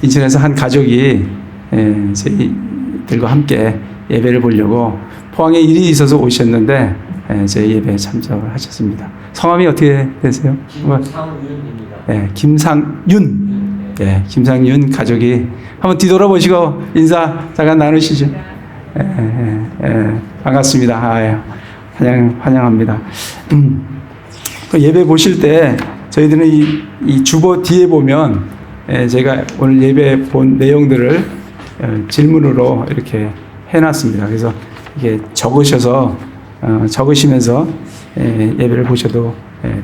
인천에서 한 가족이 저희들과 함께 예배를 보려고 포항에 일이 있어서 오셨는데 저희 예배에 참석을 하셨습니다. 성함이 어떻게 되세요? 김상윤입니다. 네, 김상윤. 네, 김상윤 가족이 한번 뒤돌아보시고 인사 잠깐 나누시죠. 반갑습니다. 환영합니다. 그 예배 보실 때 저희들은 이 주보 뒤에 보면 제가 오늘 예배 본 내용들을 질문으로 이렇게 해놨습니다. 그래서 이게 적으시면서 예배를 보셔도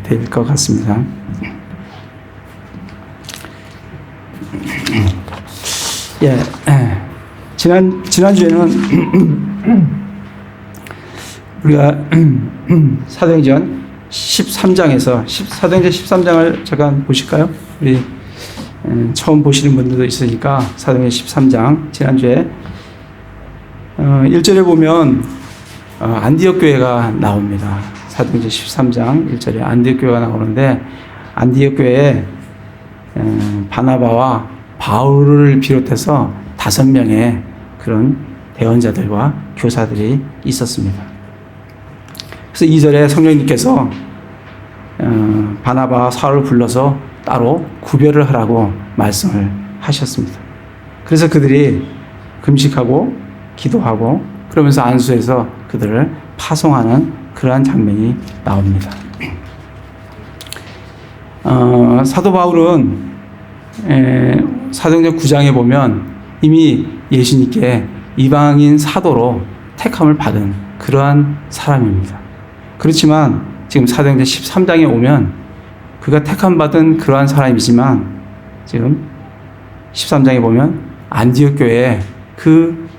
될 것 같습니다. 지난주에는 우리가 사도행전 13장에서 사도행전 13장을 잠깐 보실까요? 우리 처음 보시는 분들도 있으니까 사도행전 13장 지난주에 1절에 보면 안디옥 교회가 나옵니다. 사도행전 13장 1절에 안디옥 교회가 나오는데 안디옥 교회에 바나바와 바울을 비롯해서 5명의 그런 대언자들과 교사들이 있었습니다. 그래서 2절에 성령님께서 바나바와 사울을 불러서 따로 구별을 하라고 말씀을 하셨습니다. 그래서 그들이 금식하고 기도하고 그러면서 안수해서 그들을 파송하는 그러한 장면이 나옵니다. 사도 바울은 사도행전 9장에 보면 이미 예수님께 이방인 사도로 택함을 받은 그러한 사람입니다. 그렇지만 지금 사도행전 13장에 오면 그가 택함 받은 그러한 사람이지만 지금 13장에 보면 안디옥 교회 그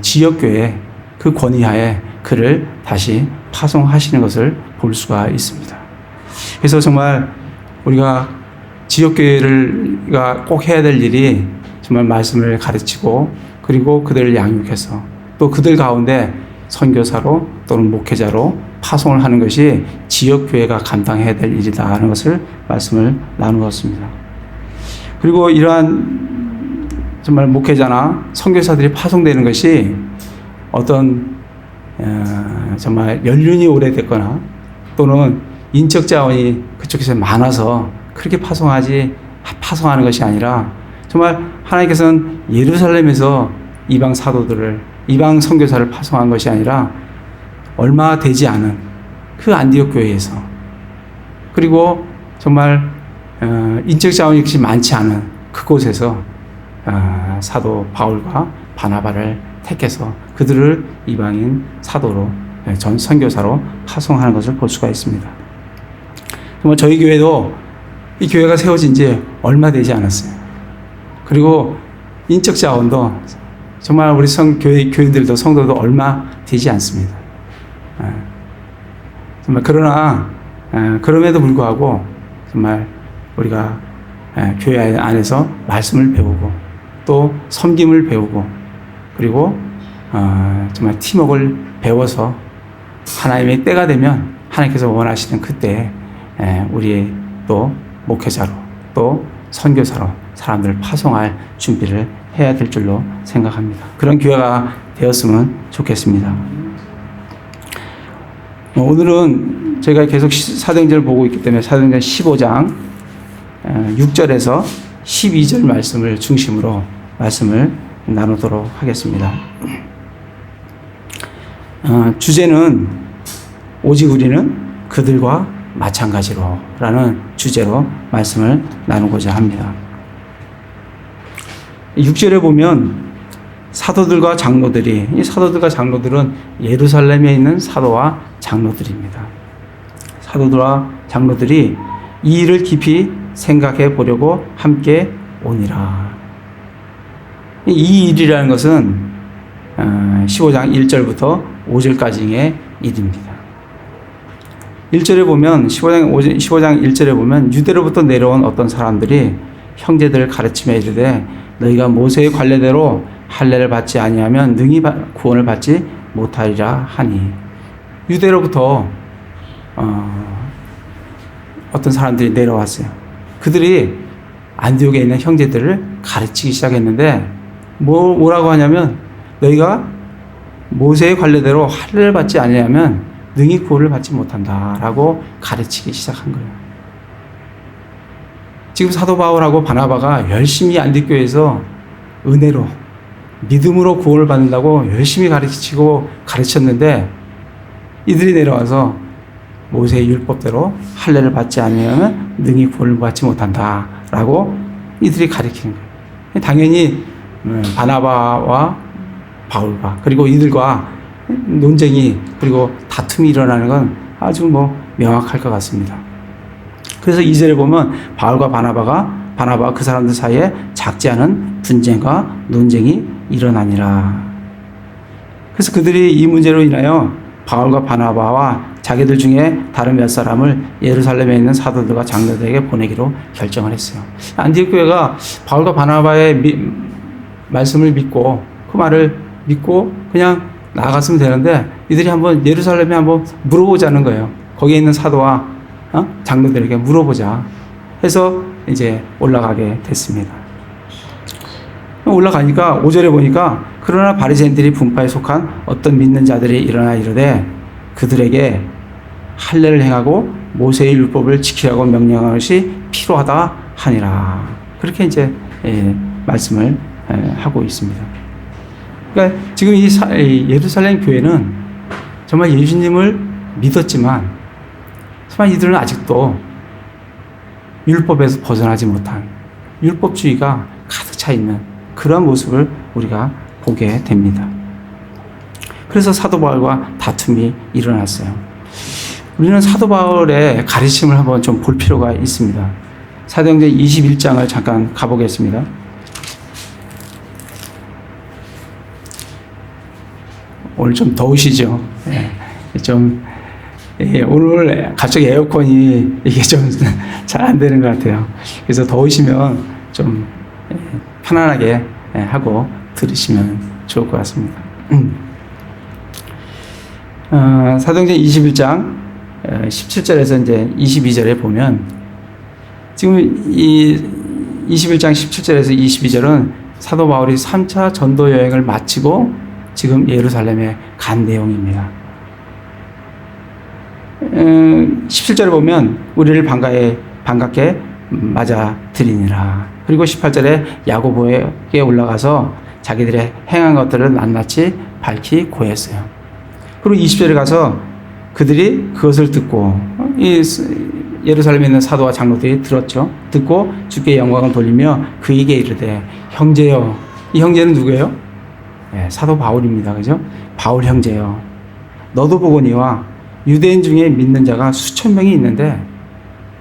지역 교회 그 권위하에 그를 다시 파송하시는 것을 볼 수가 있습니다. 그래서 정말 우리가 지역 교회가 꼭 해야 될 일이 정말 말씀을 가르치고 그리고 그들을 양육해서 또 그들 가운데 선교사로 또는 목회자로 파송을 하는 것이 지역 교회가 감당해야 될 일이다 하는 것을 말씀을 나누었습니다. 그리고 이러한 정말 목회자나 선교사들이 파송되는 것이 어떤 정말 연륜이 오래됐거나 또는 인적 자원이 그쪽에서 많아서 그렇게 파송하는 것이 아니라 정말 하나님께서는 예루살렘에서 이방 사도들을 이방 선교사를 파송한 것이 아니라 얼마 되지 않은 그 안디옥 교회에서 그리고 정말 인적 자원이 그렇게 많지 않은 그곳에서 사도 바울과 바나바를 택해서 그들을 이방인 사도로 전 선교사로 파송하는 것을 볼 수가 있습니다. 정말 저희 교회도 이 교회가 세워진 지 얼마 되지 않았어요. 그리고 인적 자원도 정말 우리 교인들도 성도도 얼마 되지 않습니다. 정말 그러나 그럼에도 불구하고 정말 우리가 교회 안에서 말씀을 배우고 또 섬김을 배우고 그리고 정말 팀워크를 배워서 하나님의 때가 되면 하나님께서 원하시는 그때에 우리 또 목회자로 또 선교사로 사람들을 파송할 준비를 해야 될 줄로 생각합니다. 그런 기회가 되었으면 좋겠습니다. 오늘은 저희가 계속 사도행전을 보고 있기 때문에 사도행전 15장 6절에서 12절 말씀을 중심으로 말씀을 나누도록 하겠습니다. 주제는 오직 우리는 그들과 마찬가지로 라는 주제로 말씀을 나누고자 합니다. 6절에 보면 사도들과 장로들이 이 사도들과 장로들은 예루살렘에 있는 사도와 장로들입니다. 사도들과 장로들이 이 일을 깊이 생각해 보려고 함께 오니라. 이 일이라는 것은 15장 1절부터 5절까지의 일입니다. 1절에 보면 15장 1절에 보면 유대로부터 내려온 어떤 사람들이 형제들을 가르치며 이르되 너희가 모세의 관례대로 할례를 받지 아니하면 능히 구원을 받지 못하리라 하니 유대로부터 어떤 사람들이 내려왔어요. 그들이 안디옥에 있는 형제들을 가르치기 시작했는데 뭐라고 하냐면 너희가 모세의 관례대로 할례를 받지 아니하면 능히 구원을 받지 못한다라고 가르치기 시작한 거예요. 지금 사도 바울하고 바나바가 열심히 안디옥교회에서 은혜로 믿음으로 구원을 받는다고 열심히 가르쳤는데 이들이 내려와서 모세의 율법대로 할례를 받지 않으면 능히 구원을 받지 못한다라고 이들이 가르치는 거예요. 당연히 바나바와 바울과 그리고 이들과 논쟁이 그리고 다툼이 일어나는 건 아주 명확할 것 같습니다. 그래서 2절에 보면 바울과 바나바가 그 사람들 사이에 작지 않은 분쟁과 논쟁이 일어나니라. 그래서 그들이 이 문제로 인하여 바울과 바나바와 자기들 중에 다른 몇 사람을 예루살렘에 있는 사도들과 장로들에게 보내기로 결정을 했어요. 안디옥 교회가 바울과 바나바의 말씀을 믿고 그 말을 믿고 그냥 나아갔으면 되는데 이들이 한번 예루살렘에 한번 물어보자는 거예요. 거기에 있는 사도와 장로들에게 물어보자 해서 이제 올라가게 됐습니다. 올라가니까 5절에 보니까 그러나 바리새인들이 분파에 속한 어떤 믿는 자들이 일어나 이르되 그들에게 할례를 행하고 모세의 율법을 지키라고 명령하는 것이 필요하다 하니라. 그렇게 이제 말씀을 하고 있습니다. 그러니까 지금 이 예루살렘 교회는 정말 예수님을 믿었지만 정말 이들은 아직도 율법에서 벗어나지 못한 율법주의가 가득 차 있는 그런 모습을 우리가 보게 됩니다. 그래서 사도 바울과 다툼이 일어났어요. 우리는 사도 바울의 가르침을 한번 좀 볼 필요가 있습니다. 사도행전 21장을 잠깐 가보겠습니다. 오늘 좀 더우시죠? 오늘 갑자기 에어컨이 이게 좀 잘 안 되는 것 같아요. 그래서 더우시면 좀 편안하게 하고 들으시면 좋을 것 같습니다. 사도행전 21장 17절에서 이제 22절에 보면 지금 이 21장 17절에서 22절은 사도 바울이 3차 전도 여행을 마치고 지금 예루살렘에 간 내용입니다. 17절에 보면 우리를 반갑게 맞아들이니라. 그리고 18절에 야고보에게 올라가서 자기들의 행한 것들을 낱낱이 밝히 고했어요. 그리고 20절에 가서 그들이 그것을 듣고 이 예루살렘에 있는 사도와 장로들이 들었죠. 듣고 주께 영광을 돌리며 그에게 이르되 형제여. 이 형제는 누구예요? 사도 바울입니다. 그죠? 바울 형제여. 너도 보거니와 유대인 중에 믿는 자가 수천 명이 있는데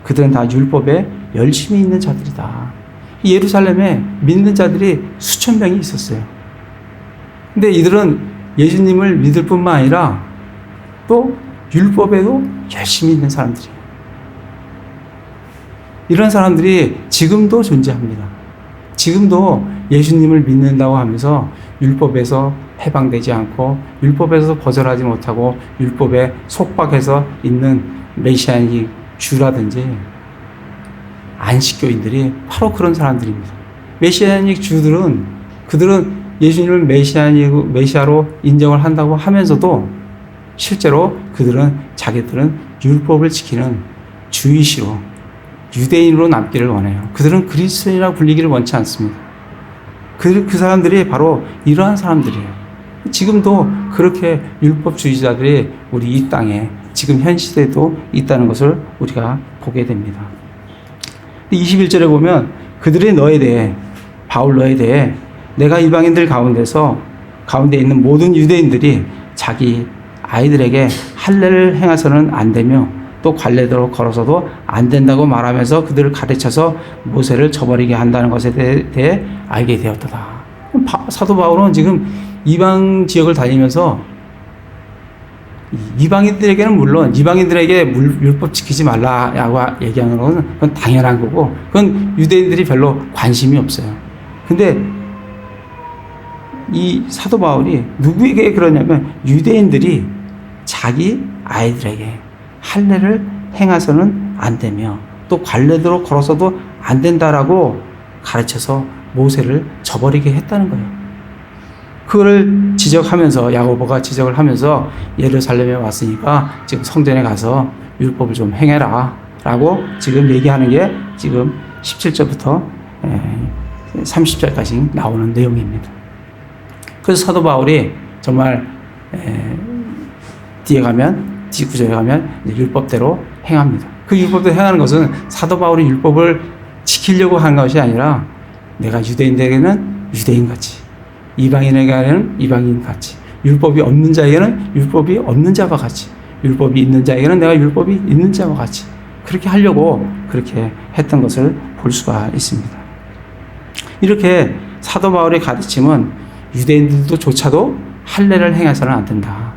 그들은 다 율법에 열심히 있는 자들이다. 예루살렘에 믿는 자들이 수천 명이 있었어요. 근데 이들은 예수님을 믿을 뿐만 아니라 또 율법에도 열심히 있는 사람들이에요. 이런 사람들이 지금도 존재합니다. 지금도 예수님을 믿는다고 하면서 율법에서 해방되지 않고 율법에서 벗어나지 못하고 율법에 속박해서 있는 메시아닉 주라든지 안식교인들이 바로 그런 사람들입니다. 메시아닉 주들은 그들은 예수님을 메시아로 인정을 한다고 하면서도 실제로 그들은 자기들은 율법을 지키는 주이시로 유대인으로 남기를 원해요. 그들은 그리스도인이라고 불리기를 원치 않습니다. 그 사람들이 바로 이러한 사람들이에요. 지금도 그렇게 율법주의자들이 우리 이 땅에 지금 현 시대에도 있다는 것을 우리가 보게 됩니다. 21절에 보면 그들이 너에 대해 바울 너에 대해 내가 이방인들 가운데 있는 모든 유대인들이 자기 아이들에게 할례를 행해서는 안 되며 또 관례대로 걸어서도 안 된다고 말하면서 그들을 가르쳐서 모세를 저버리게 한다는 것에 대해 알게 되었다. 사도 바울은 지금 이방 지역을 다니면서 이방인들에게는 물론 이방인들에게 율법 지키지 말라고 얘기하는 것은 그건 당연한 거고 그건 유대인들이 별로 관심이 없어요. 근데 이 사도 바울이 누구에게 그러냐면 유대인들이 자기 아이들에게 할례를 행해서는 안 되며 또 관례대로 걸어서도 안 된다라고 가르쳐서 모세를 저버리게 했다는 거예요. 그거를 지적하면서 야고보가 지적을 하면서 예루살렘에 왔으니까 지금 성전에 가서 율법을 좀 행해라 라고 지금 얘기하는 게 지금 17절부터 30절까지 나오는 내용입니다. 그래서 사도 바울이 정말 뒤에 가면 뒷구절에 가면 율법대로 행합니다. 그 율법대로 행하는 것은 사도 바울이 율법을 지키려고 한 것이 아니라 내가 유대인에게는 유대인같이 이방인에게는 이방인같이 율법이 없는 자에게는 율법이 없는 자와 같이 율법이 있는 자에게는 내가 율법이 있는 자와 같이 그렇게 하려고 그렇게 했던 것을 볼 수가 있습니다. 이렇게 사도 바울의 가르침은 유대인들조차도 할례를 행해서는 안 된다.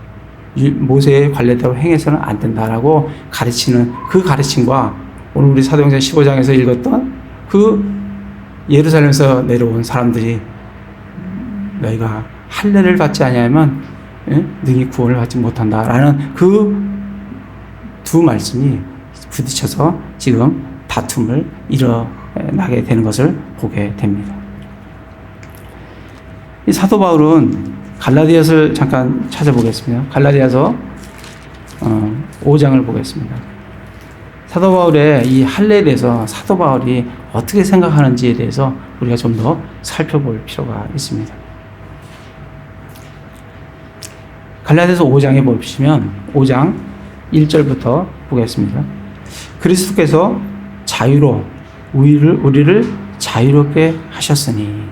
모세의 관례대로 행해서는 안 된다라고 가르치는 그 가르침과 오늘 우리 사도행전 15장에서 읽었던 그 예루살렘에서 내려온 사람들이 너희가 할례를 받지 아니하면 능히 구원을 받지 못한다라는 그 두 말씀이 부딪혀서 지금 다툼을 일어나게 되는 것을 보게 됩니다. 이 사도 바울은 갈라디아서를 잠깐 찾아보겠습니다. 갈라디아서 5장을 보겠습니다. 사도 바울의 이 할례에 대해서 사도 바울이 어떻게 생각하는지에 대해서 우리가 좀 더 살펴볼 필요가 있습니다. 갈라디아서 5장에 보시면 5장 1절부터 보겠습니다. 그리스도께서 자유로 우리를 자유롭게 하셨으니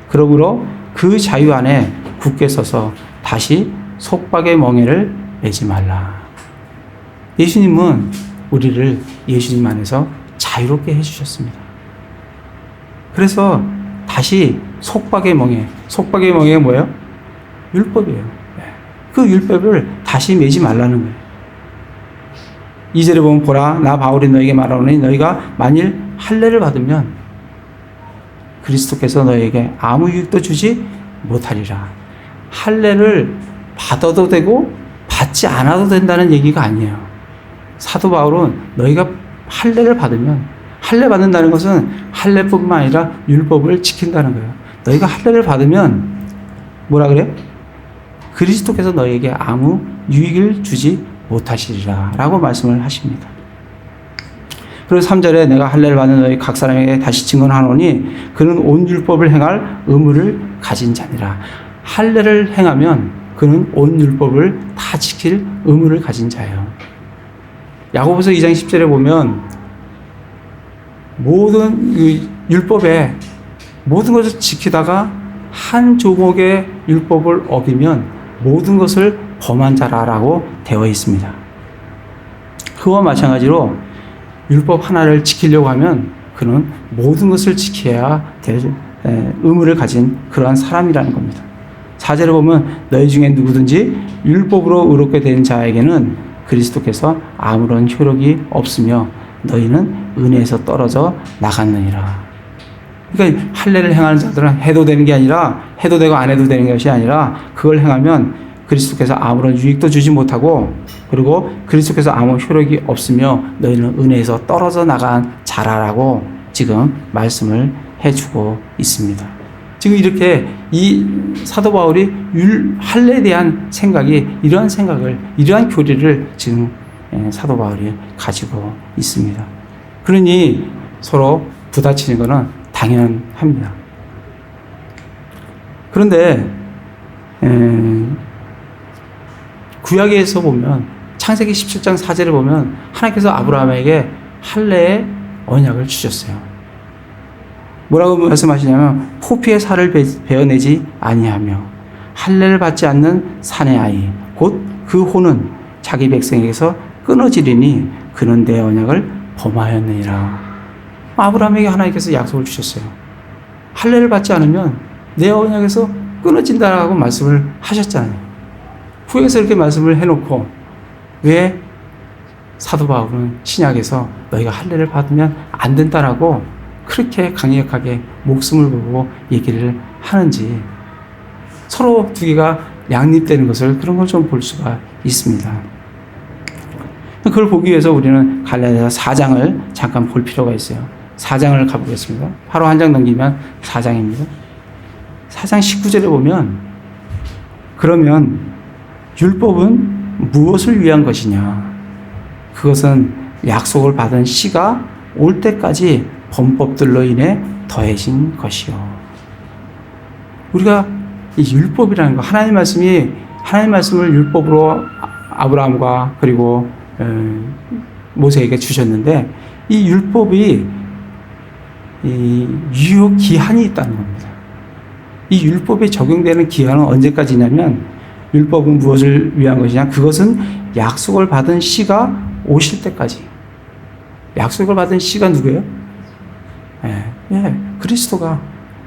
그러므로 그 자유 안에 굳게 서서 다시 속박의 멍에를 매지 말라. 예수님은 우리를 예수님 안에서 자유롭게 해주셨습니다. 그래서 다시 속박의 멍에가 뭐예요? 율법이에요. 그 율법을 다시 매지 말라는 거예요. 2절에 보면 보라 나 바울이 너에게 말하노니 너희가 만일 할례를 받으면 그리스도께서 너에게 아무 유익도 주지 못하리라. 할례를 받아도 되고 받지 않아도 된다는 얘기가 아니에요. 사도 바울은 너희가 할례를 받으면 할례 받는다는 것은 할례뿐만 아니라 율법을 지킨다는 거예요. 너희가 할례를 받으면 뭐라 그래? 그리스도께서 너희에게 아무 유익을 주지 못하시리라 라고 말씀을 하십니다. 그리고 3절에 내가 할례를 받는 너희 각 사람에게 다시 증언하노니 그는 온 율법을 행할 의무를 가진 자니라. 할례를 행하면 그는 온 율법을 다 지킬 의무를 가진 자예요. 야고보서 2장 10절에 보면 모든 율법에 모든 것을 지키다가 한 조목의 율법을 어기면 모든 것을 범한 자라라고 되어 있습니다. 그와 마찬가지로 율법 하나를 지키려고 하면 그는 모든 것을 지켜야 될 의무를 가진 그러한 사람이라는 겁니다. 4절에 보면 너희 중에 누구든지 율법으로 의롭게 된 자에게는 그리스도께서 아무런 효력이 없으며 너희는 은혜에서 떨어져 나갔느니라. 그러니까 할례를 행하는 자들은 해도 되는 게 아니라 해도 되고 안 해도 되는 것이 아니라 그걸 행하면 그리스도께서 아무런 유익도 주지 못하고 그리고 그리스도께서 아무 효력이 없으며 너희는 은혜에서 떨어져 나간 자라라고 지금 말씀을 해주고 있습니다. 지금 이렇게 이 사도 바울이 할례에 대한 생각이 이러한 생각을 이러한 교리를 지금 사도 바울이 가지고 있습니다. 그러니 서로 부딪히는 것은 당연합니다. 그런데 구약에서 보면 창세기 17장 4절에 보면 하나님께서 아브라함에게 할례의 언약을 주셨어요. 뭐라고 말씀하시냐면 포피의 살을 베어내지 아니하며 할례를 받지 않는 산의 아이 곧 그 혼은 자기 백성에게서 끊어지리니 그는 내 언약을 범하였느니라. 아브라함에게 하나님께서 약속을 주셨어요. 할례를 받지 않으면 내 언약에서 끊어진다라고 말씀을 하셨잖아요. 후에서 이렇게 말씀을 해놓고 왜 사도 바울은 신약에서 너희가 할례를 받으면 안 된다라고 그렇게 강력하게 목숨을 걸고 얘기를 하는지 서로 두 개가 양립되는 것을 그런 걸 좀 볼 수가 있습니다. 그걸 보기 위해서 우리는 갈라디아서 4장을 잠깐 볼 필요가 있어요. 4장을 가보겠습니다. 바로 한 장 넘기면 4장입니다. 4장 19절에 보면 그러면 율법은 무엇을 위한 것이냐? 그것은 약속을 받은 씨가 올 때까지 범법들로 인해 더해진 것이요. 우리가 이 율법이라는 거, 하나님 말씀을 율법으로 아브라함과 그리고 모세에게 주셨는데 이 율법이 이 유효 기한이 있다는 겁니다. 이 율법에 적용되는 기한은 언제까지냐면 율법은 무엇을 위한 것이냐? 그것은 약속을 받은 씨가 오실 때까지. 약속을 받은 씨가 누구예요? 그리스도가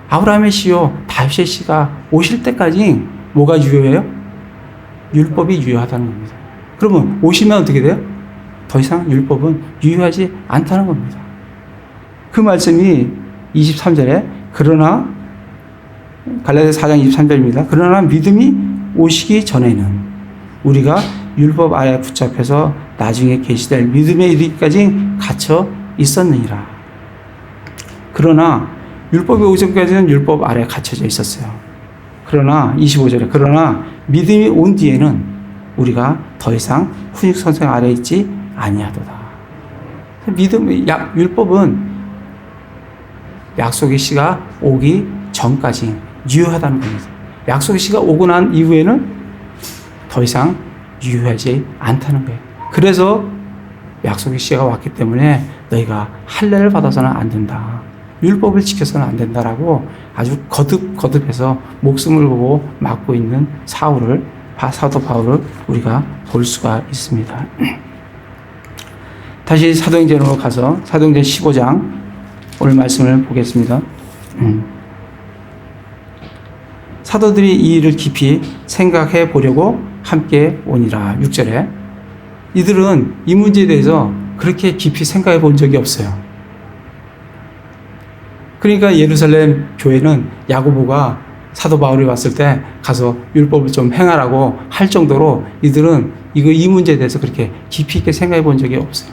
아브라함의 씨요 다윗의 씨가 오실 때까지 뭐가 유효해요? 율법이 유효하다는 겁니다. 그러면 오시면 어떻게 돼요? 더 이상 율법은 유효하지 않다는 겁니다. 그 말씀이 23절에 그러나 갈라디아서 4장 23절입니다. 그러나 믿음이 오시기 전에는 우리가 율법 아래 붙잡혀서 나중에 계시될 믿음에 이르기까지 갇혀 있었느니라. 그러나 율법이 오기 전까지는 율법 아래 갇혀져 있었어요. 그러나 25절에 그러나 믿음이 온 뒤에는 우리가 더 이상 훈육 선생 아래 있지 아니하도다. 율법은 약속의 시가 오기 전까지 유효하다는 겁니다. 약속의 시가 오고 난 이후에는 더 이상 유효하지 않다는 거예요. 그래서 약속의 시가 왔기 때문에 너희가 할례를 받아서는 안 된다. 율법을 지켜서는 안 된다라고 아주 거듭해서 목숨을 보고 막고 있는 사도 바울을 우리가 볼 수가 있습니다. 다시 사도행전으로 가서 사도행전 15장 오늘 말씀을 보겠습니다. 사도들이 이 일을 깊이 생각해 보려고 함께 오니라. 6절에 이들은 이 문제에 대해서 그렇게 깊이 생각해 본 적이 없어요. 그러니까 예루살렘 교회는 야고보가 사도 바울이 왔을 때 가서 율법을 좀 행하라고 할 정도로 이들은 이 문제에 대해서 그렇게 깊이 있게 생각해 본 적이 없어요.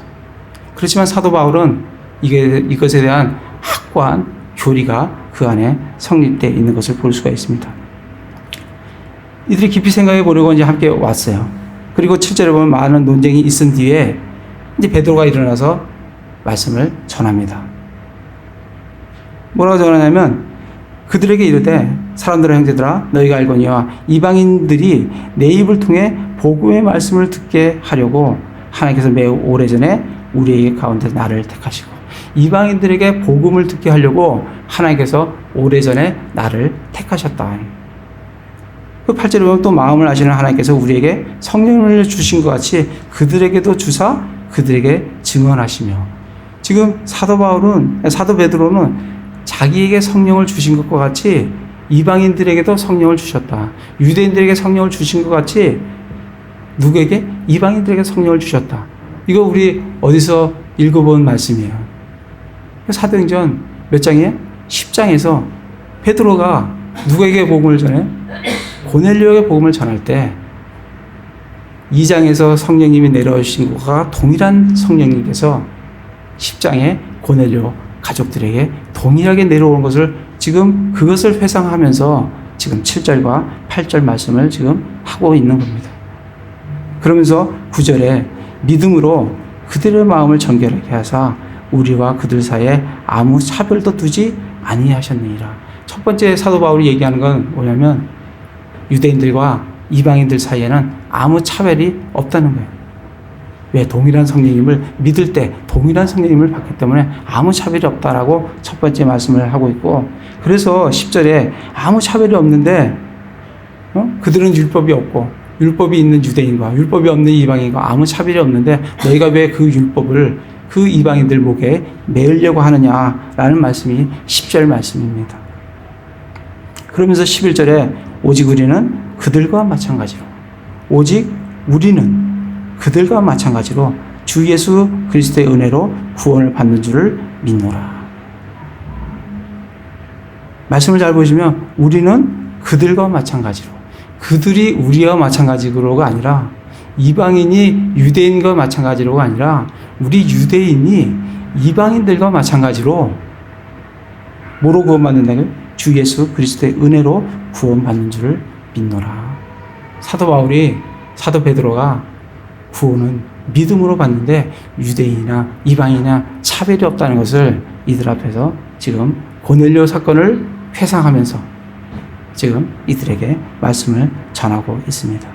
그렇지만 사도 바울은 이것에 대한 확고한 교리가 그 안에 성립되어 있는 것을 볼 수가 있습니다. 이들이 깊이 생각해 보려고 이제 함께 왔어요. 그리고 7절에 보면 많은 논쟁이 있은 뒤에 이제 베드로가 일어나서 말씀을 전합니다. 뭐라고 전하냐면 그들에게 이르되 사람들의 형제들아 너희가 알거니와 이방인들이 내 입을 통해 복음의 말씀을 듣게 하려고 하나님께서 매우 오래전에 우리에게 가운데 나를 택하시고 이방인들에게 복음을 듣게 하려고 하나님께서 오래전에 나를 택하셨다. 그 8절에 보면 또 마음을 아시는 하나님께서 우리에게 성령을 주신 것 같이 그들에게도 주사 그들에게 증언하시며 지금 사도 베드로는 자기에게 성령을 주신 것과 같이 이방인들에게도 성령을 주셨다. 유대인들에게 성령을 주신 것 같이 누구에게? 이방인들에게 성령을 주셨다. 이거 우리 어디서 읽어본 말씀이에요. 사도행전 몇 장이에요? 10장에서 베드로가 누구에게 복음을 전해요? 고넬료에게 복음을 전할 때 2장에서 성령님이 내려오신 것과 동일한 성령님께서 10장에 고넬료 가족들에게 동일하게 내려오는 것을 지금 그것을 회상하면서 지금 7절과 8절 말씀을 지금 하고 있는 겁니다. 그러면서 9절에 믿음으로 그들의 마음을 정결하게 하사 우리와 그들 사이에 아무 차별도 두지 아니하셨느니라. 첫 번째 사도 바울이 얘기하는 건 뭐냐면 유대인들과 이방인들 사이에는 아무 차별이 없다는 거예요. 왜? 동일한 성령님을 믿을 때 동일한 성령님을 받기 때문에 아무 차별이 없다라고 첫 번째 말씀을 하고 있고, 그래서 10절에 아무 차별이 없는데 그들은 율법이 없고 율법이 있는 유대인과 율법이 없는 이방인과 아무 차별이 없는데 너희가 왜 그 율법을 그 이방인들 목에 매으려고 하느냐라는 말씀이 10절 말씀입니다. 그러면서 11절에 오직 우리는 그들과 마찬가지로 오직 우리는 그들과 마찬가지로 주 예수 그리스도의 은혜로 구원을 받는 줄을 믿노라. 말씀을 잘 보시면 우리는 그들과 마찬가지로, 그들이 우리와 마찬가지로가 아니라 이방인이 유대인과 마찬가지로가 아니라 우리 유대인이 이방인들과 마찬가지로 뭐로 구원받는다고요? 주 예수 그리스도의 은혜로 구원받는 줄을 믿노라. 사도 바울이, 사도 베드로가 구원은 믿음으로 받는데 유대인이나 이방인이나 차별이 없다는 것을 이들 앞에서 지금 고넬료 사건을 회상하면서 지금 이들에게 말씀을 전하고 있습니다.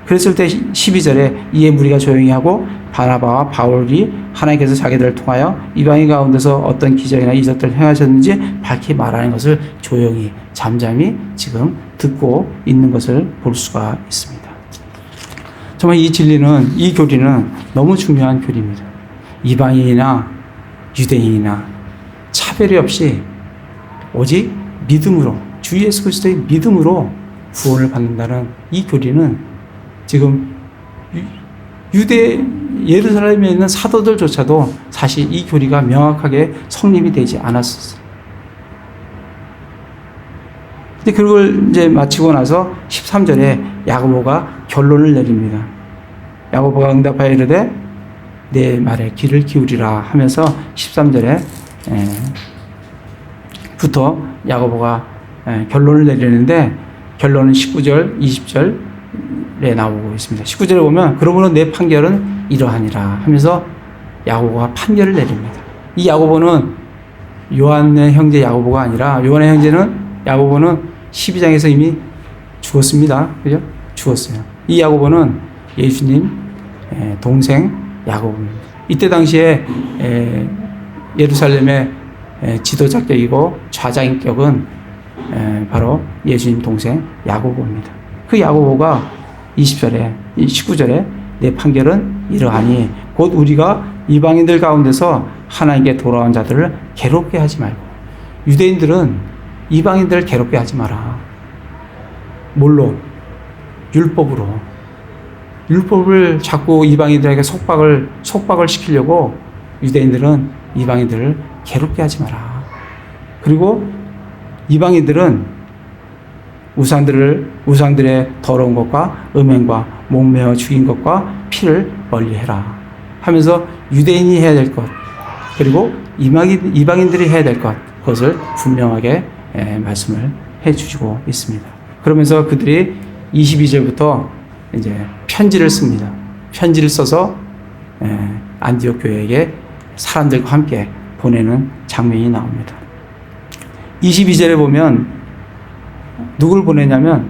그랬을 때 12절에 이에 무리가 조용히 하고 바나바와 바울이 하나님께서 자기들을 통하여 이방인 가운데서 어떤 기적이나 이적들을 행하셨는지 밝히 말하는 것을 조용히 잠잠히 지금 듣고 있는 것을 볼 수가 있습니다. 정말 이 진리는, 이 교리는 너무 중요한 교리입니다. 이방인이나 유대인이나 차별이 없이 오직 믿음으로, 주 예수 그리스도의 믿음으로 구원을 받는다는 이 교리는 지금 예루살렘에 있는 사도들조차도 사실 이 교리가 명확하게 성립이 되지 않았었어요. 근데 그걸 이제 마치고 나서 13절에 야고보가 결론을 내립니다. 야고보가 응답하여 이르되 내 말에 귀를 기울이라 하면서 13절에 부터 야고보가 결론을 내리는데 결론은 19절, 20절에 나오고 있습니다. 19절에 보면 그러므로 내 판결은 이러하니라 하면서 야고보가 판결을 내립니다. 이 야고보는 요한의 형제 야고보가 아니라 요한의 형제는 야고보는 12장에서 이미 죽었습니다. 그죠? 죽었어요. 이 야고보는 예수님 동생 야고보입니다. 이때 당시에 예루살렘의 지도자격이고 좌장격은 바로 예수님 동생 야고보입니다. 그 야고보가 20절에 19절에 내 판결은 이러하니 곧 우리가 이방인들 가운데서 하나님께 돌아온 자들을 괴롭게 하지 말고, 유대인들은 이방인들을 괴롭게 하지 마라. 뭘로? 율법을 자꾸 이방인들에게 속박을 시키려고 유대인들은 이방인들을 괴롭게 하지 마라. 그리고 이방인들은 우상들의 더러운 것과 음행과 목매어 죽인 것과 피를 멀리해라 하면서 유대인이 해야 될 것, 그리고 이방인들이 해야 될 것, 그것을 분명하게 말씀을 해주시고 있습니다. 그러면서 그들이 22절부터 이제 편지를 씁니다. 편지를 써서 안디옥 교회에게 사람들과 함께 보내는 장면이 나옵니다. 22절에 보면 누굴 보내냐면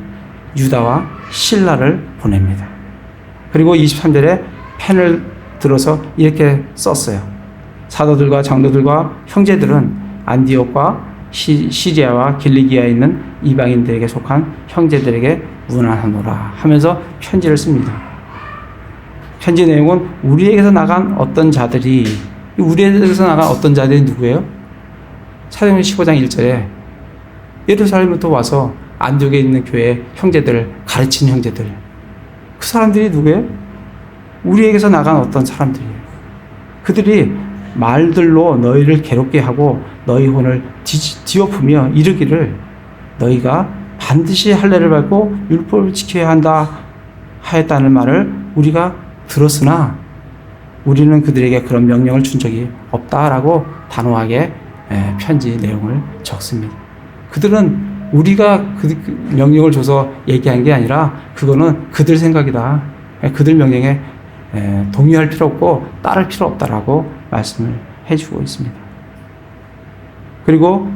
유다와 실라를 보냅니다. 그리고 23절에 펜을 들어서 이렇게 썼어요. 사도들과 장로들과 형제들은 안디옥과 시리아와 길리기아에 있는 이방인들에게 속한 형제들에게 문안하노라 하면서 편지를 씁니다. 편지 내용은 우리에게서 나간 어떤 자들이 누구예요? 사도행전 15장 1절에 예루살렘부터 와서 안디옥에 있는 교회 형제들을 가르치는 형제들, 그 사람들이 누구예요? 우리에게서 나간 어떤 사람들이에요. 그들이 말들로 너희를 괴롭게 하고 너희 혼을 뒤엎으며 이르기를 너희가 반드시 할례를 밟고 율법을 지켜야 한다 하였다는 말을 우리가 들었으나 우리는 그들에게 그런 명령을 준 적이 없다라고 단호하게 편지 내용을 적습니다. 그들은 우리가 그 명령을 줘서 얘기한 게 아니라 그거는 그들 생각이다. 그들 명령에 동의할 필요 없고 따를 필요 없다라고 말씀을 해주고 있습니다. 그리고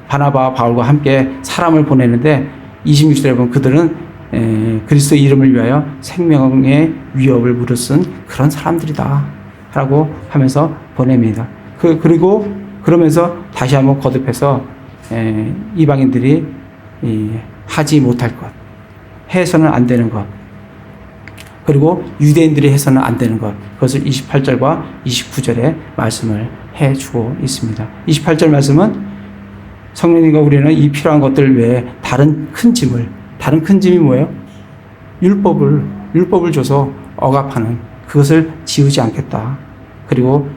바나바와 바울과 함께 사람을 보내는데 26절에 보면 그들은 그리스도의 이름을 위하여 생명의 위협을 무릅쓴 그런 사람들이다 라고 하면서 보냅니다. 그리고 그러면서 다시 한번 거듭해서 이방인들이 하지 못할 것, 해서는 안 되는 것, 그리고 유대인들이 해서는 안 되는 것, 그것을 28절과 29절에 말씀을 해주고 있습니다. 28절 말씀은 성령님과 우리는 이 필요한 것들 외에 다른 큰 짐이 뭐예요? 율법을 줘서 억압하는 그것을 지우지 않겠다. 그리고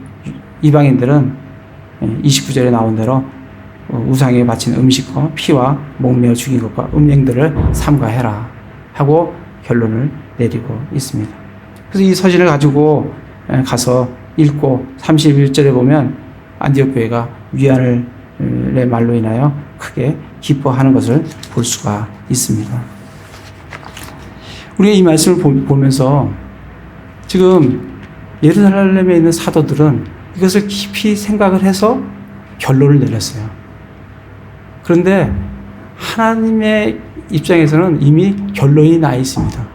이방인들은 29절에 나온 대로 우상에 바친 음식과 피와 목매어 죽인 것과 음행들을 삼가해라 하고 결론을 내리고 있습니다. 그래서 이 서신을 가지고 가서 읽고 31절에 보면 안디옥 교회가 위안의 말로 인하여 크게 기뻐하는 것을 볼 수가 있습니다. 우리가 이 말씀을 보면서 지금 예루살렘에 있는 사도들은 이것을 깊이 생각을 해서 결론을 내렸어요. 그런데 하나님의 입장에서는 이미 결론이 나 있습니다.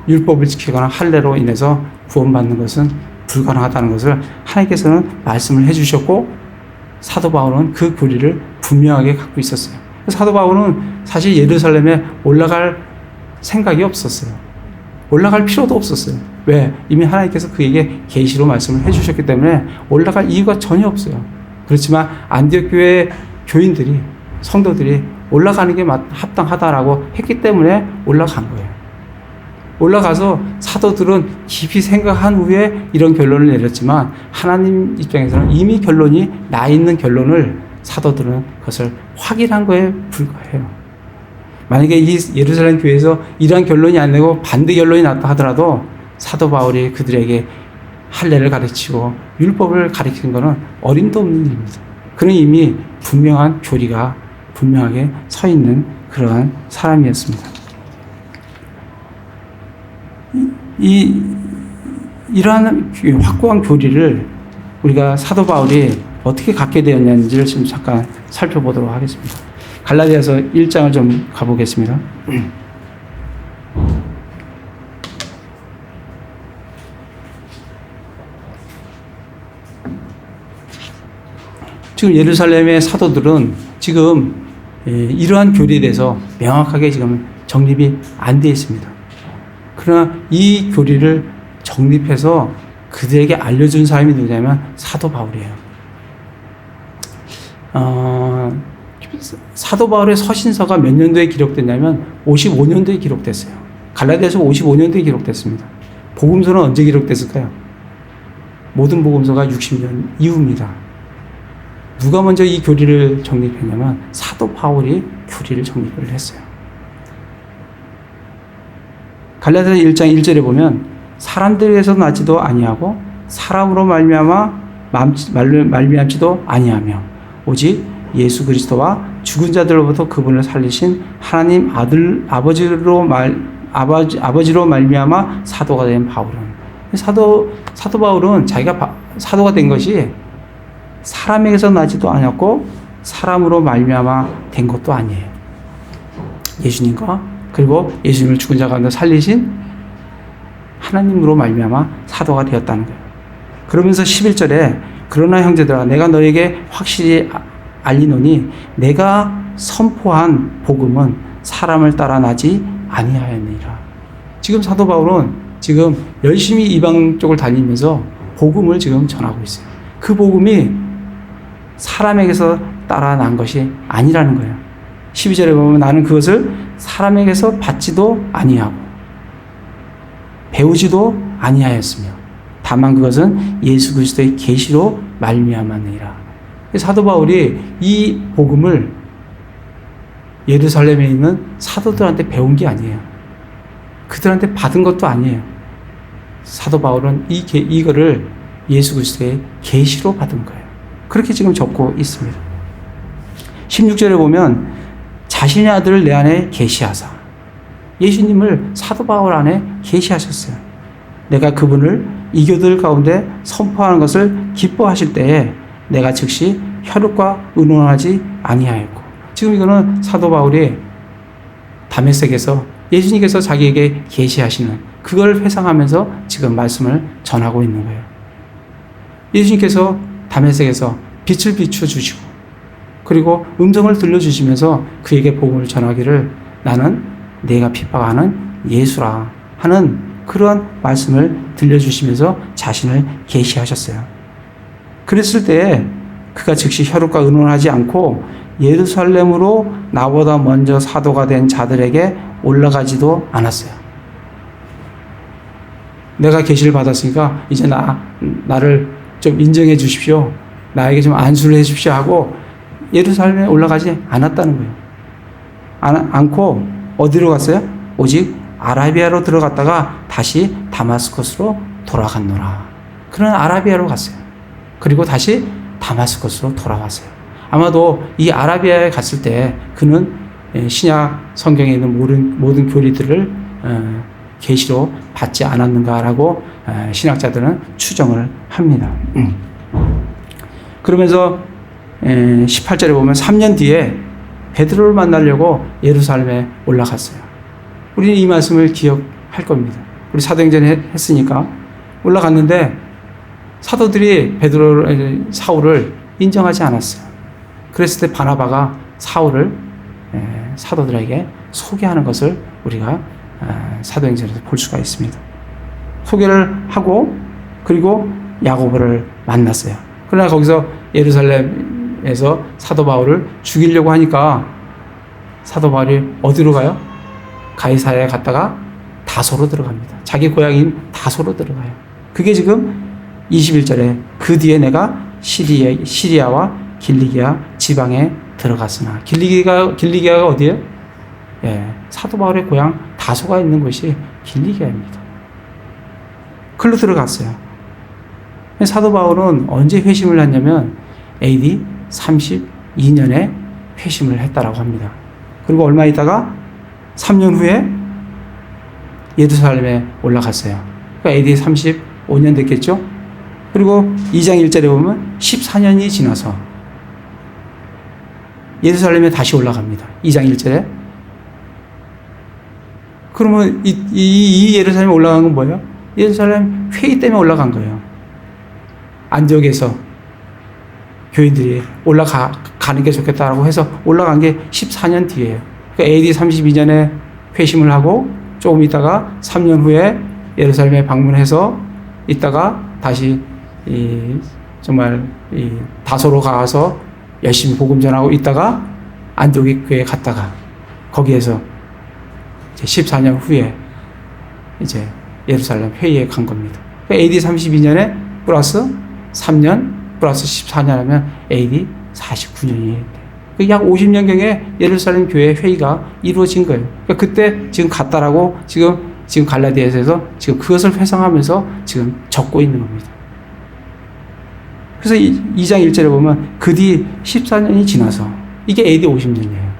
율법을 지키거나 할례로 인해서 구원받는 것은 불가능하다는 것을 하나님께서는 말씀을 해주셨고, 사도 바울은 그 교리를 분명하게 갖고 있었어요. 사도 바울은 사실 예루살렘에 올라갈 생각이 없었어요. 올라갈 필요도 없었어요. 왜? 이미 하나님께서 그에게 계시로 말씀을 해주셨기 때문에 올라갈 이유가 전혀 없어요. 그렇지만 안디옥 교회 교인들이, 성도들이 올라가는 게 합당하다라고 했기 때문에 올라간 거예요. 올라가서 사도들은 깊이 생각한 후에 이런 결론을 내렸지만, 하나님 입장에서는 이미 결론이 나 있는 결론을 사도들은 그것을 확인한 거에 불과해요. 만약에 이 예루살렘 교회에서 이러한 결론이 안 내고 반대 결론이 났다 하더라도 사도 바울이 그들에게 할례를 가르치고 율법을 가르치는 것은 어림도 없는 일입니다. 그는 이미 분명한 교리가 분명하게 서 있는 그러한 사람이었습니다. 이러한 확고한 교리를 우리가 사도 바울이 어떻게 갖게 되었는지를 지금 잠깐 살펴보도록 하겠습니다. 갈라디아서 1장을 좀 가보겠습니다. 지금 예루살렘의 사도들은 지금 이러한 교리에 대해서 명확하게 지금 정립이 안 되어 있습니다. 그러나 이 교리를 정립해서 그들에게 알려준 사람이 누구냐면 사도 바울이에요. 사도 바울의 서신서가 몇 년도에 기록됐냐면 55년도에 기록됐어요. 갈라디아서 55년도에 기록됐습니다. 복음서는 언제 기록됐을까요? 모든 복음서가 60년 이후입니다. 누가 먼저 이 교리를 정립했냐면 사도 바울이 교리를 정립을 했어요. 갈라디아서 1장 1절에 보면 사람들에게서 나지도 아니하고 사람으로 말미암지도 아니하며 오직 예수 그리스도와 죽은 자들로부터 그분을 살리신 하나님 아버지로 말미암아 사도가 된 바울은, 사도 바울은 자기가 사도가 된 것이 사람에게서 나지도 않았고 사람으로 말미암아 된 것도 아니에요. 예수님과 그리고 예수님을 죽은 자 가운데 살리신 하나님으로 말미암아 사도가 되었다는 거예요. 그러면서 11절에 그러나 형제들아 내가 너에게 확실히 알리노니 내가 선포한 복음은 사람을 따라 나지 아니하였느니라. 지금 사도 바울은 지금 열심히 이방 쪽을 다니면서 복음을 지금 전하고 있어요. 그 복음이 사람에게서 따라 난 것이 아니라는 거예요. 12절에 보면 나는 그것을 사람에게서 받지도 아니하고 배우지도 아니하였으며 다만 그것은 예수 그리스도의 계시로 말미암았느니라. 사도 바울이 이 복음을 예루살렘에 있는 사도들한테 배운 게 아니에요. 그들한테 받은 것도 아니에요. 사도 바울은 이거를 예수 그리스도의 계시로 받은 거예요. 그렇게 지금 적고 있습니다. 16절에 보면 자신의 아들을 내 안에 계시하사, 예수님을 사도 바울 안에 계시하셨어요. 내가 그분을 이교들 가운데 선포하는 것을 기뻐하실 때에 내가 즉시 혈육과 의논하지 아니하였고, 지금 이거는 사도 바울이 다메섹에서 예수님께서 자기에게 계시하시는 그걸 회상하면서 지금 말씀을 전하고 있는 거예요. 예수님께서 다메섹에서 빛을 비춰주시고 그리고 음성을 들려주시면서 그에게 복음을 전하기를 나는 내가 핍박하는 예수라 하는 그런 말씀을 들려주시면서 자신을 계시하셨어요. 그랬을 때에 그가 즉시 혈육과 의논하지 않고 예루살렘으로 나보다 먼저 사도가 된 자들에게 올라가지도 않았어요. 내가 계시를 받았으니까 이제 나를 좀 인정해 주십시오. 나에게 좀 안수를 해 주십시오 하고 예루살렘에 올라가지 않았다는 거예요. 않고 어디로 갔어요? 오직 아라비아로 들어갔다가 다시 다마스커스로 돌아갔노라. 그는 아라비아로 갔어요. 그리고 다시 다마스커스로 돌아왔어요. 아마도 이 아라비아에 갔을 때 그는 신약 성경에 있는 모든 교리들을 계시로 받지 않았는가라고 신학자들은 추정을 합니다. 그러면서 18절에 보면 3년 뒤에 베드로를 만나려고 예루살렘에 올라갔어요. 우리는 이 말씀을 기억할 겁니다. 우리 사도행전 했으니까 올라갔는데 사도들이 사울을 인정하지 않았어요. 그랬을 때 바나바가 사울을 사도들에게 소개하는 것을 우리가 사도행전에서 볼 수가 있습니다. 소개를 하고 그리고 야고보를 만났어요. 그러나 거기서 예루살렘에서 사도 바울을 죽이려고 하니까 사도 바울이 어디로 가요? 가이사랴에 갔다가 다소로 들어갑니다. 자기 고향인 다소로 들어가요. 그게 지금 21절에 그 뒤에 내가 시리아와 길리기아 지방에 들어갔으나 길리기아가 어디예요? 사도 바울의 고향 다소가 있는 곳이 길리기아입니다. 글로 들어갔어요. 사도 바울은 언제 회심을 했냐면 AD 32년에 회심을 했다라고 합니다. 그리고 얼마 있다가 3년 후에 예루살렘에 올라갔어요. 그러니까 AD 35년 됐겠죠? 그리고 2장 1절에 보면 14년이 지나서 예루살렘에 다시 올라갑니다. 2장 1절에. 그러면 이 예루살렘에 올라간 건 뭐예요? 예루살렘 회의 때문에 올라간 거예요. 안디옥에서 교인들이 올라가는 게 좋겠다라고 해서 올라간 게 14년 뒤에요. 그러니까 AD 32년에 회심을 하고 조금 있다가 3년 후에 예루살렘에 방문해서 있다가 다시 정말 다소로 가서 열심히 복음 전하고 있다가 안디옥 교회에 갔다가 거기에서 이제 14년 후에 이제 예루살렘 회의에 간 겁니다. 그러니까 AD 32년에 플러스 3년 플러스 14년 하면 AD 49년이 돼요. 약 50년경에 예루살렘 교회 회의가 이루어진 거예요. 그러니까 그때 지금 갔다라고 지금 갈라디아에서 지금 그것을 회상하면서 지금 적고 있는 겁니다. 그래서 2장 1절에 보면 그 뒤 14년이 지나서 이게 AD 50년이에요.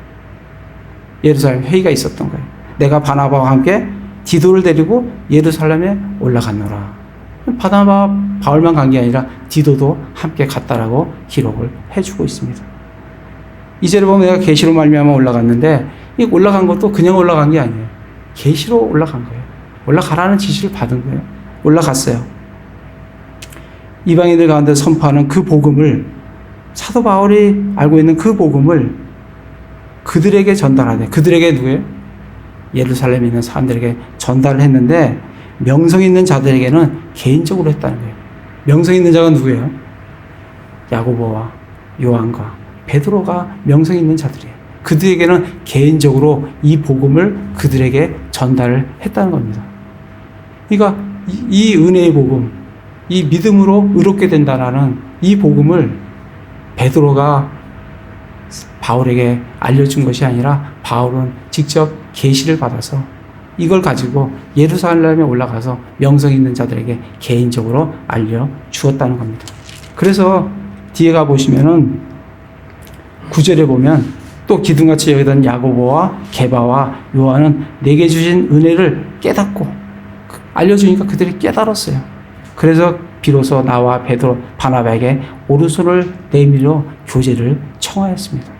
예루살렘 회의가 있었던 거예요. 내가 바나바와 함께 디도를 데리고 예루살렘에 올라갔노라. 바나바 바울만 간 게 아니라 디도도 함께 갔다라고 기록을 해주고 있습니다. 이제를 보면 내가 계시로 말미암아 올라갔는데 이 올라간 것도 그냥 올라간 게 아니에요. 계시로 올라간 거예요. 올라가라는 지시를 받은 거예요. 올라갔어요. 이방인들 가운데 선포하는 그 복음을 사도 바울이 알고 있는 그 복음을 그들에게 전달하되 그들에게 누구예요? 예루살렘에 있는 사람들에게 전달을 했는데 명성 있는 자들에게는 개인적으로 했다는 거예요. 명성 있는 자가 누구예요? 야고보와 요한과 베드로가 명성 있는 자들이에요. 그들에게는 개인적으로 이 복음을 그들에게 전달을 했다는 겁니다. 그러니까 이 은혜의 복음, 이 믿음으로 의롭게 된다라는 이 복음을 베드로가 바울에게 알려준 것이 아니라 바울은 직접 계시를 받아서 이걸 가지고 예루살렘에 올라가서 명성 있는 자들에게 개인적으로 알려주었다는 겁니다. 그래서 뒤에 가보시면은 9절에 보면 또 기둥같이 여기던 야고보와 게바와 요한은 내게 주신 은혜를 깨닫고 알려주니까 그들이 깨달았어요. 그래서 비로소 나와 베드로 바나바에게 오른손을 내밀어 교제를 청하였습니다.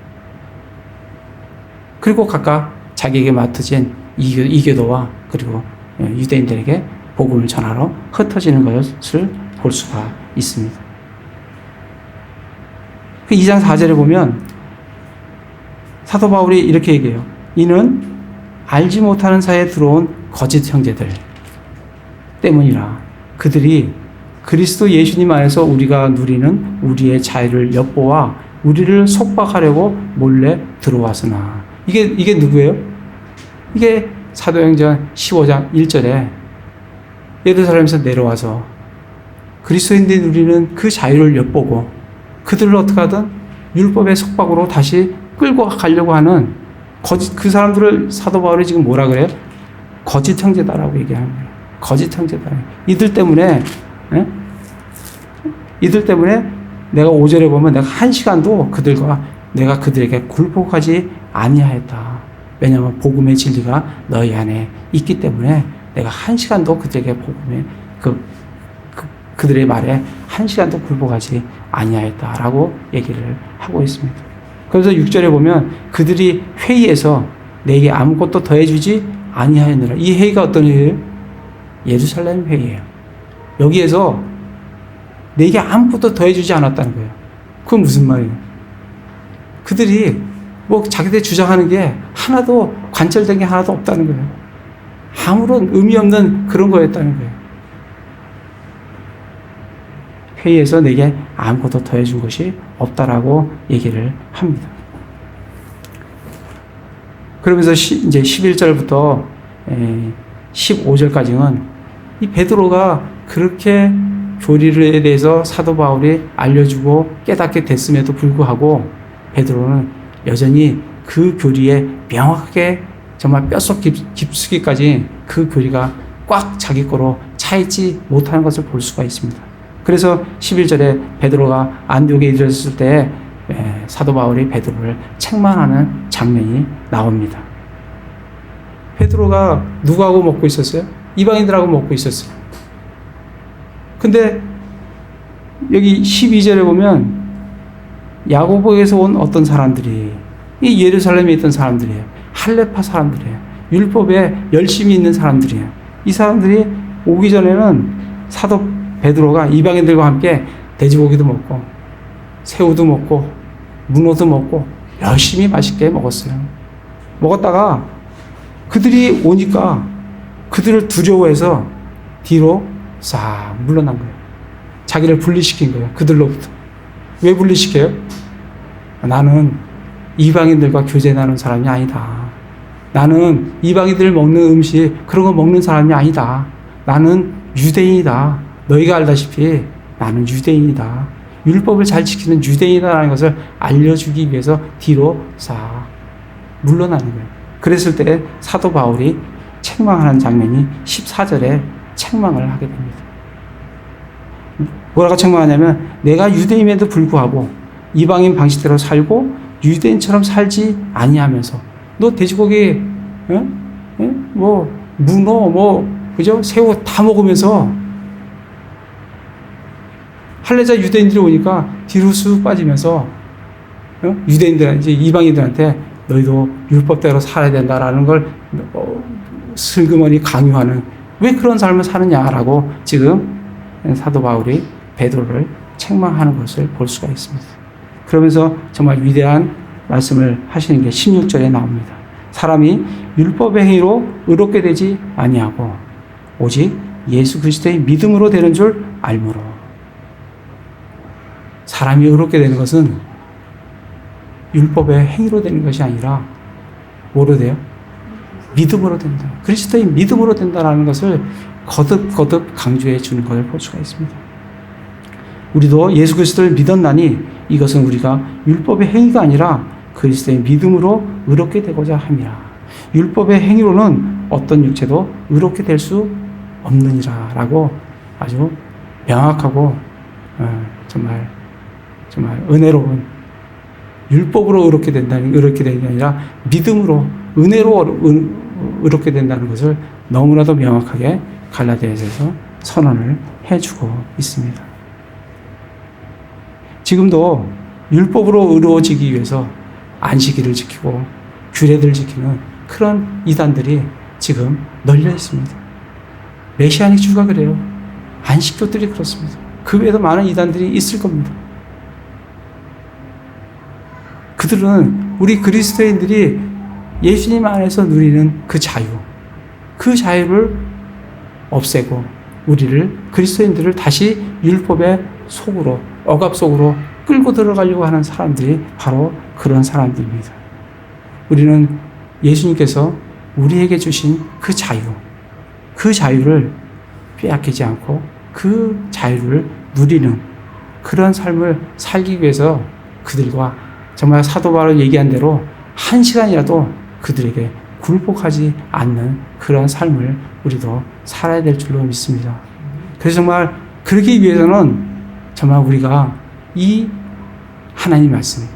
그리고 각각 자기에게 맡겨진 이교도와 그리고 유대인들에게 복음을 전하러 흩어지는 것을 볼 수가 있습니다. 2장 4절에 보면 사도 바울이 이렇게 얘기해요. 이는 알지 못하는 사이에 들어온 거짓 형제들 때문이라. 그들이 그리스도 예수님 안에서 우리가 누리는 우리의 자유를 엿보아 우리를 속박하려고 몰래 들어왔으나. 이게 누구예요? 이게 사도행전 15장 1절에 예루살렘에서 내려와서 그리스도인들이 누리는 그 자유를 엿보고 그들을 어떻게 하든 율법의 속박으로 다시 끌고 가려고 하는 거짓 그 사람들을 사도 바울이 지금 뭐라 그래요? 거짓 형제다라고 얘기하는 거예요. 거짓 형제다. 이들 때문에 예? 이들 때문에 내가 5절에 보면 내가 한 시간도 내가 그들에게 굴복하지 아니하였다. 왜냐하면 복음의 진리가 너희 안에 있기 때문에 내가 한 시간도 그들에게 복음의 그들의 말에 한 시간도 굴복하지 아니하였다라고 얘기를 하고 있습니다. 그래서 6절에 보면 그들이 회의에서 내게 아무것도 더해주지 아니하였느라. 이 회의가 어떤 회의예요? 예루살렘 회의예요. 여기에서 내게 아무것도 더해주지 않았다는 거예요. 그건 무슨 말이에요? 그들이 뭐 자기들이 주장하는 게 하나도 관철된 게 하나도 없다는 거예요. 아무런 의미 없는 그런 거였다는 거예요. 회의에서 내게 아무것도 더해준 것이 없다라고 얘기를 합니다. 그러면서 이제 11절부터 15절까지는 이 베드로가 그렇게 교리에 대해서 사도 바울이 알려주고 깨닫게 됐음에도 불구하고 베드로는 여전히 그 교리에 명확하게 정말 뼛속 깊숙이까지 그 교리가 꽉 자기 거로 차있지 못하는 것을 볼 수가 있습니다. 그래서 11절에 베드로가 안디옥에 이르렀을 때 사도 바울이 베드로를 책망하는 장면이 나옵니다. 베드로가 누구하고 먹고 있었어요? 이방인들하고 먹고 있었어요. 근데 여기 12절에 보면 야고보에서 온 어떤 사람들이 이 예루살렘에 있던 사람들이에요. 할레파 사람들이에요. 율법에 열심히 있는 사람들이에요. 이 사람들이 오기 전에는 사도 베드로가 이방인들과 함께 돼지고기도 먹고 새우도 먹고 문어도 먹고 열심히 맛있게 먹었어요. 먹었다가 그들이 오니까 그들을 두려워해서 뒤로 싹 물러난 거예요. 자기를 분리시킨 거예요. 그들로부터. 왜 분리시켜요? 나는 이방인들과 교제 나눈 사람이 아니다. 나는 이방인들 먹는 음식 그런 거 먹는 사람이 아니다. 나는 유대인이다. 너희가 알다시피 나는 유대인이다. 율법을 잘 지키는 유대인이다라는 것을 알려주기 위해서 뒤로 싹 물러나는 거예요. 그랬을 때 사도 바울이 책망하는 장면이 14절에 책망을 하게 됩니다. 뭐라고 책망하냐면 내가 유대인에도 불구하고 이방인 방식대로 살고 유대인처럼 살지 아니하면서 너 돼지고기 뭐 문어 그죠? 새우 다 먹으면서 할례자 유대인들이 오니까 뒤로 쑥 빠지면서 이제 이방인들한테 너희도 율법대로 살아야 된다라는 걸 슬그머니 강요하는 왜 그런 삶을 사느냐라고 지금 사도 바울이 베드로를 책망하는 것을 볼 수가 있습니다. 그러면서 정말 위대한 말씀을 하시는 게 16절에 나옵니다. 사람이 율법의 행위로 의롭게 되지 아니하고 오직 예수 그리스도의 믿음으로 되는 줄 알므로. 사람이 의롭게 되는 것은 율법의 행위로 되는 것이 아니라 뭐로 돼요? 믿음으로 된다. 그리스도의 믿음으로 된다라는 것을 거듭 강조해 주는 것을 볼 수가 있습니다. 우리도 예수 그리스도를 믿었나니 이것은 우리가 율법의 행위가 아니라 그리스도의 믿음으로 의롭게 되고자 함이라. 율법의 행위로는 어떤 육체도 의롭게 될 수 없느니라 라고 아주 명확하고 정말 은혜로운 율법으로 의롭게 되는 게 아니라 믿음으로 은혜로 의롭게 된다는 것을 너무나도 명확하게 갈라디아서에서 선언을 해주고 있습니다. 지금도 율법으로 의로워지기 위해서 안식일을 지키고 규례들을 지키는 그런 이단들이 지금 널려 있습니다. 메시아닉 주가 그래요. 안식교들이 그렇습니다. 그 외에도 많은 이단들이 있을 겁니다. 그들은 우리 그리스도인들이 예수님 안에서 누리는 그 자유를 없애고 우리를 그리스도인들을 다시 율법의 속으로 억압 속으로 끌고 들어가려고 하는 사람들이 바로 그런 사람들입니다. 우리는 예수님께서 우리에게 주신 그 자유를 빼앗기지 않고 그 자유를 누리는 그런 삶을 살기 위해서 그들과 정말 사도 바울이 얘기한 대로 한 시간이라도 그들에게 굴복하지 않는 그러한 삶을 우리도 살아야 될 줄로 믿습니다. 그래서 정말 그러기 위해서는 정말 우리가 이 하나님 말씀,